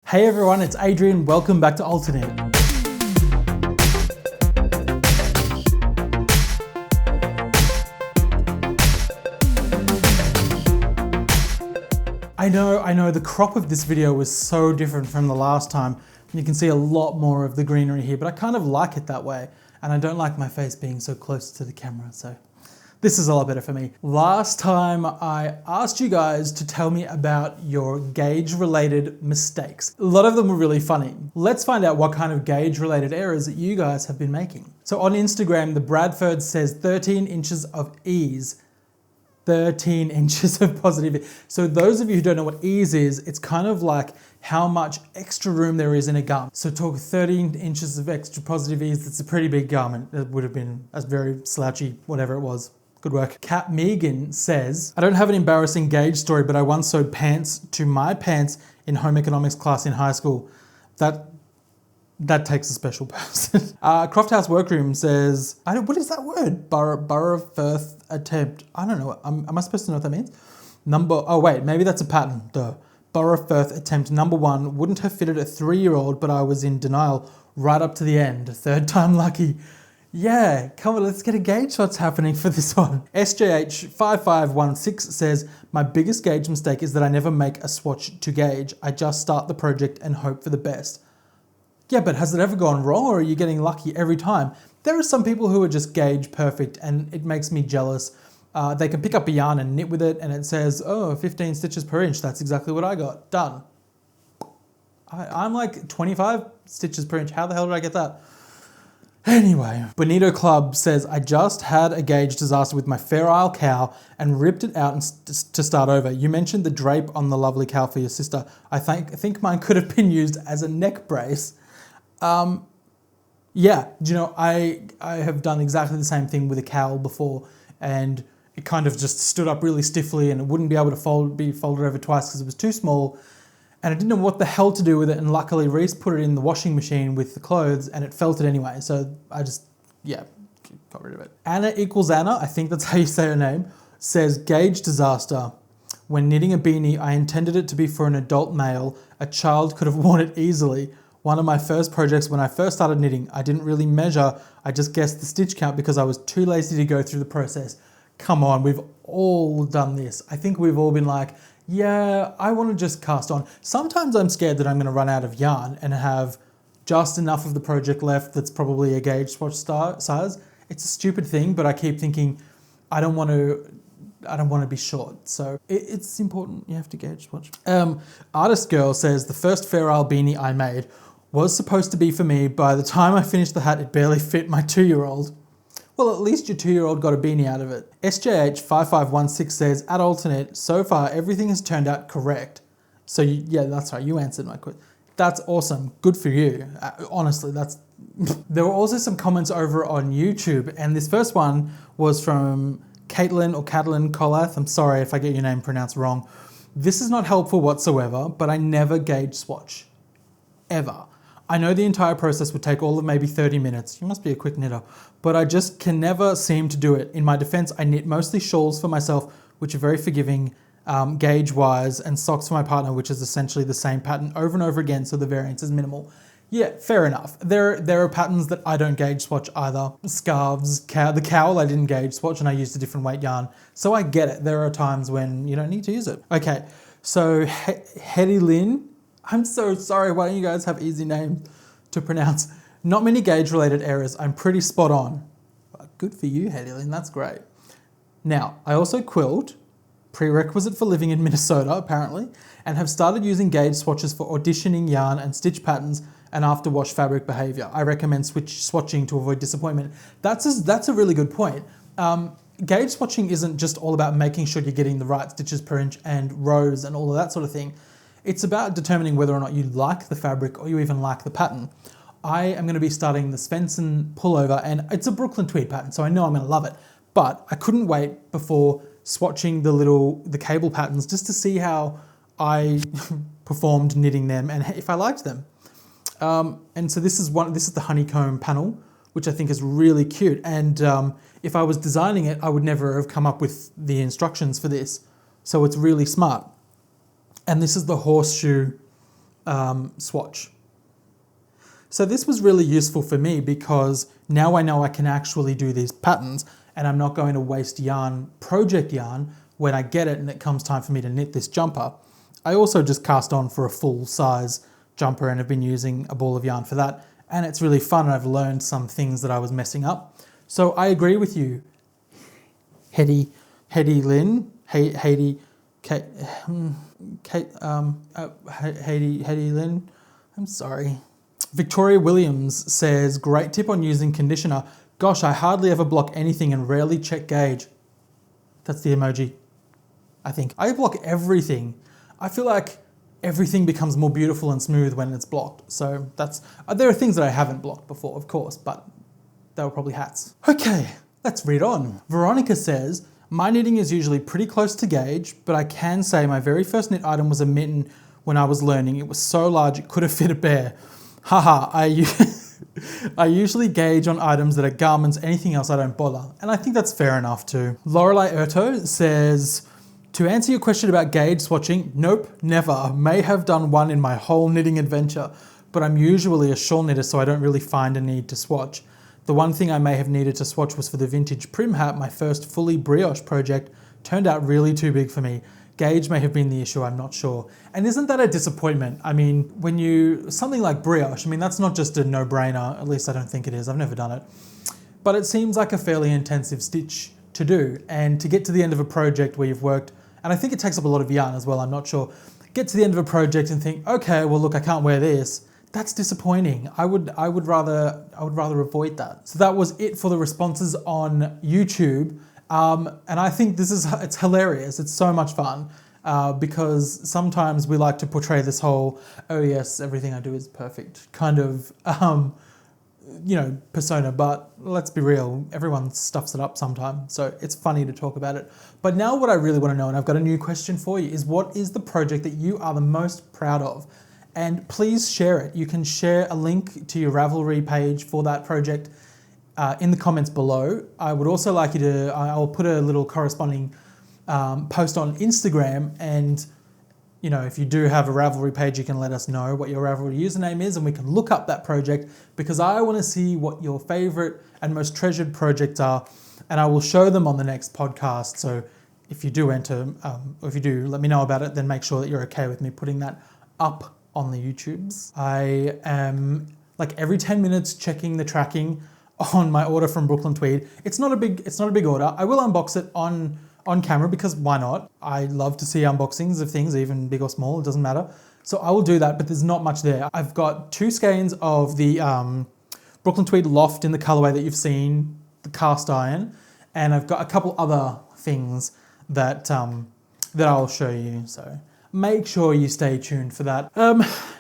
Hey everyone, it's Adrian. Welcome back to Alternate. I know, the crop of this video was so different from the last time. You can see a lot more of the greenery here, but I kind of like it that way. And I don't like my face being so close to the camera, so this is a lot better for me. Last time I asked you guys to tell me about your gauge-related mistakes. A lot of them were really funny. Let's find out what kind of gauge-related errors that you guys have been making. So on Instagram, the Bradford says 13 inches of ease. 13 inches of positive ease. So those of you who don't know what ease is, it's kind of like how much extra room there is in a garment. So talk 13 inches of extra positive ease, that's a pretty big garment. It would have been a very slouchy, whatever it was. Good work. Kat Megan says, I don't have an embarrassing gauge story, but I once sewed pants to my pants in home economics class in high school. That takes a special person. Croft House Workroom says, what is that word? Borough Firth attempt. I don't know. Am I supposed to know what that means? Oh wait, maybe that's a pattern. Duh. Borough Firth attempt number 1 wouldn't have fitted a 3-year-old, but I was in denial right up to the end. Third time lucky. Yeah, come on, let's get a gauge what's happening for this one. SJH5516 says, my biggest gauge mistake is that I never make a swatch to gauge. I just start the project and hope for the best. Yeah, but has it ever gone wrong, or are you getting lucky every time? There are some people who are just gauge perfect, and it makes me jealous. They can pick up a yarn and knit with it, and it says, oh, 15 stitches per inch. That's exactly what I got. Done. I'm like 25 stitches per inch. How the hell did I get that? Anyway, Bonito Club says, I just had a gauge disaster with my Fair Isle cow and ripped it out to start over. You mentioned the drape on the lovely cow for your sister. I think mine could have been used as a neck brace. Yeah, do you know, I have done exactly the same thing with a cowl before, and it kind of just stood up really stiffly and it wouldn't be able to be folded over twice because it was too small. And I didn't know what the hell to do with it, and luckily Reese put it in the washing machine with the clothes and it felt it anyway, so I just, yeah, got rid of it. Anna equals Anna, I think that's how you say her name, says, gauge disaster. When knitting a beanie, I intended it to be for an adult male. A child could have worn it easily. One of my first projects when I first started knitting, I didn't really measure, I just guessed the stitch count because I was too lazy to go through the process. Come on, we've all done this. I think we've all been like, yeah, I want to just cast on. Sometimes I'm scared that I'm going to run out of yarn and have just enough of the project left that's probably a gauge swatch size. It's a stupid thing, but I keep thinking I don't want to be short. So it's important. You have to gauge swatch. Artist Girl says, the first Fair Isle beanie I made was supposed to be for me. By the time I finished the hat, it barely fit my 2-year-old. Well, at least your 2-year-old got a beanie out of it. SJH5516 says, at Alternate, so far everything has turned out correct. So yeah, that's right, you answered my question. That's awesome, good for you. Honestly, that's... There were also some comments over on YouTube, and this first one was from Caitlin Colath. I'm sorry if I get your name pronounced wrong. This is not helpful whatsoever, but I never gauge swatch. Ever. I know the entire process would take all of maybe 30 minutes. You must be a quick knitter. But I just can never seem to do it. In my defense, I knit mostly shawls for myself, which are very forgiving gauge-wise, and socks for my partner, which is essentially the same pattern over and over again, so the variance is minimal. Yeah, fair enough. There are patterns that I don't gauge swatch either. Scarves, the cowl I didn't gauge swatch and I used a different weight yarn. So I get it. There are times when you don't need to use it. Okay, so Hetty Lynn, I'm so sorry, why don't you guys have easy names to pronounce? Not many gauge-related errors, I'm pretty spot on. Good for you, Hetty Lynn, that's great. Now, I also quilt, prerequisite for living in Minnesota, apparently, and have started using gauge swatches for auditioning yarn and stitch patterns and after wash fabric behavior. I recommend swatching to avoid disappointment. That's a really good point. Gauge swatching isn't just all about making sure you're getting the right stitches per inch and rows and all of that sort of thing. It's about determining whether or not you like the fabric or you even like the pattern. I am going to be starting the Svensson pullover, and it's a Brooklyn tweed pattern, so I know I'm going to love it. But I couldn't wait before swatching the cable patterns just to see how I performed knitting them and if I liked them. And so this is the honeycomb panel, which I think is really cute. And if I was designing it, I would never have come up with the instructions for this. So it's really smart. And this is the horseshoe swatch. So this was really useful for me because now I know I can actually do these patterns and I'm not going to waste yarn, project yarn, when I get it and it comes time for me to knit this jumper. I also just cast on for a full size jumper and have been using a ball of yarn for that. And it's really fun and I've learned some things that I was messing up. So I agree with you, Hedy Lynn, Hedy Lynn, I'm sorry. Victoria Williams says, great tip on using conditioner. Gosh, I hardly ever block anything and rarely check gauge. That's the emoji, I think. I block everything. I feel like everything becomes more beautiful and smooth when it's blocked. So there are things that I haven't blocked before, of course, but they were probably hats. Okay, let's read on. Veronica says, my knitting is usually pretty close to gauge, but I can say my very first knit item was a mitten when I was learning. It was so large it could have fit a bear. Haha, I usually gauge on items that are garments, anything else I don't bother. And I think that's fair enough too. Lorelei Erto says, to answer your question about gauge swatching, nope, never. May have done one in my whole knitting adventure, but I'm usually a shawl knitter, so I don't really find a need to swatch. The one thing I may have needed to swatch was for the vintage prim hat. My first fully brioche project turned out really too big for me. Gauge may have been the issue, I'm not sure. And isn't that a disappointment? I mean, something like brioche, I mean, that's not just a no-brainer, at least I don't think it is, I've never done it. But it seems like a fairly intensive stitch to do. And to get to the end of a project where you've worked, and I think it takes up a lot of yarn as well, I'm not sure. Get to the end of a project and think, okay, well look, I can't wear this. That's disappointing. I would rather avoid that. So that was it for the responses on YouTube. And I think it's hilarious. It's so much fun because sometimes we like to portray this whole, oh yes, everything I do is perfect kind of, persona, but let's be real, everyone stuffs it up sometimes. So it's funny to talk about it. But now what I really want to know, and I've got a new question for you, is what is the project that you are the most proud of? And please share it. You can share a link to your Ravelry page for that project in the comments below. I would also like you to, I'll put a little corresponding post on Instagram, and if you do have a Ravelry page, you can let us know what your Ravelry username is and we can look up that project, because I want to see what your favorite and most treasured projects are, and I will show them on the next podcast. So if you do enter, or if you do let me know about it, then make sure that you're okay with me putting that up on the YouTubes. I am like every 10 minutes checking the tracking on my order from Brooklyn Tweed. It's not a big order. I will unbox it on camera because why not? I love to see unboxings of things, even big or small, it doesn't matter. So I will do that, but there's not much there. I've got 2 skeins of the Brooklyn Tweed Loft in the colorway that you've seen, the cast iron, and I've got a couple other things that I'll show you. So make sure you stay tuned for that.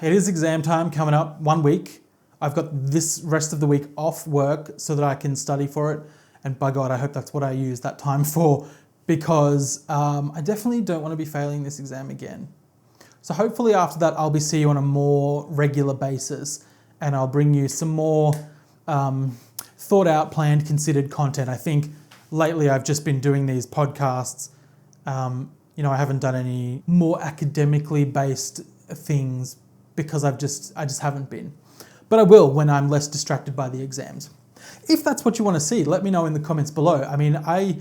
It is exam time coming up, 1 week. I've got this rest of the week off work so that I can study for it. And by God, I hope that's what I use that time for, because I definitely don't want to be failing this exam again. So hopefully after that, I'll be seeing you on a more regular basis, and I'll bring you some more thought out, planned, considered content. I think lately I've just been doing these podcasts. I haven't done any more academically based things because I just haven't been. But I will when I'm less distracted by the exams. If that's what you want to see, let me know in the comments below. I mean, I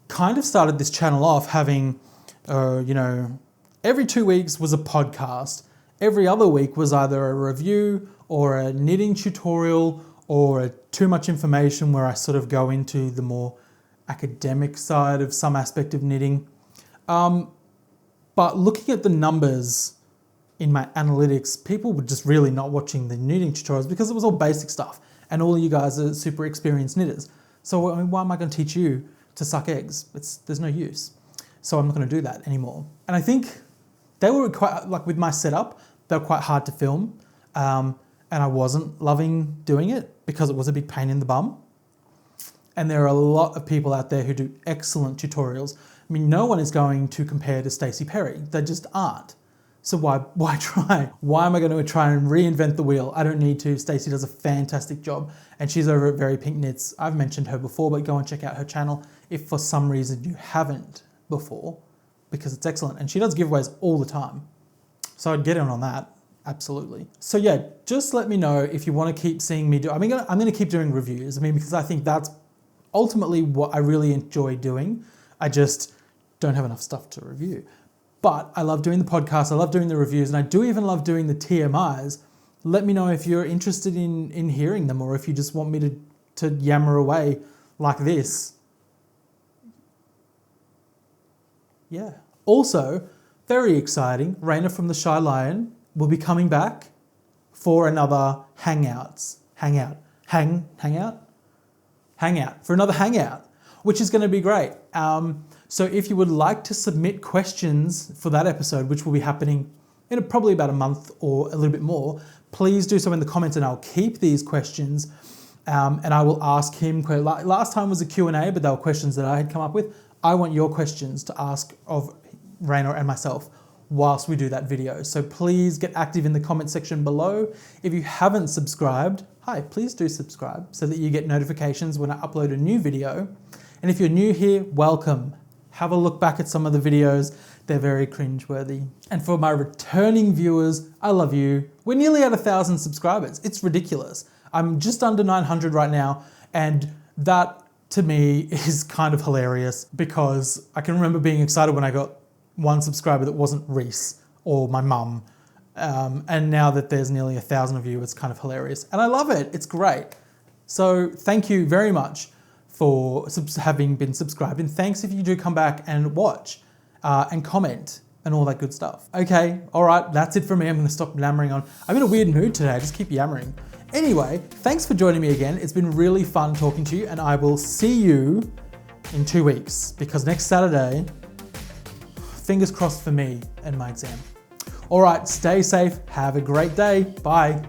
kind of started this channel off having, every 2 weeks was a podcast. Every other week was either a review or a knitting tutorial or too much information where I sort of go into the more academic side of some aspect of knitting. But looking at the numbers in my analytics, people were just really not watching the knitting tutorials because it was all basic stuff and all you guys are super experienced knitters. So I mean, why am I going to teach you to suck eggs? There's no use. So I'm not going to do that anymore. And I think they were quite, like with my setup, they were quite hard to film. And I wasn't loving doing it because it was a big pain in the bum. And there are a lot of people out there who do excellent tutorials. I mean, no one is going to compare to Stacey Perry. They just aren't. So why try? Why am I going to try and reinvent the wheel? I don't need to. Stacey does a fantastic job, and she's over at Very Pink Knits. I've mentioned her before, but go and check out her channel if for some reason you haven't before, because it's excellent. And she does giveaways all the time. So I'd get in on that. Absolutely. So yeah, just let me know if you want to keep seeing me do. I'm gonna keep doing reviews. I mean, because I think that's ultimately what I really enjoy doing. I just don't have enough stuff to review. But I love doing the podcast. I love doing the reviews, and I do even love doing the TMIs. Let me know if you're interested in hearing them, or if you just want me to yammer away like this. Yeah. Also, very exciting, Raina from the Shy Lion will be coming back for another hangout, for another hangout, which is going to be great. So if you would like to submit questions for that episode, which will be happening in probably about a month or a little bit more, please do so in the comments, and I'll keep these questions, and I will ask him. Last time was a Q&A, but they were questions that I had come up with. I want your questions to ask of Raina and myself whilst we do that video. So please get active in the comment section below. If you haven't subscribed, hi, please do subscribe so that you get notifications when I upload a new video. And if you're new here, welcome. Have a look back at some of the videos. They're very cringeworthy. And for my returning viewers, I love you. We're nearly at 1,000 subscribers. It's ridiculous. I'm just under 900 right now, and that to me is kind of hilarious, because I can remember being excited when I got one subscriber that wasn't Reese or my mum. And now that there's nearly 1,000 of you, it's kind of hilarious. And I love it, it's great. So thank you very much for having been subscribed. And thanks if you do come back and watch and comment and all that good stuff. Okay, all right, that's it from me. I'm gonna stop yammering on. I'm in a weird mood today, I just keep yammering. Anyway, thanks for joining me again. It's been really fun talking to you, and I will see you in 2 weeks, because next Saturday, fingers crossed for me and my exam. All right, stay safe. Have a great day. Bye.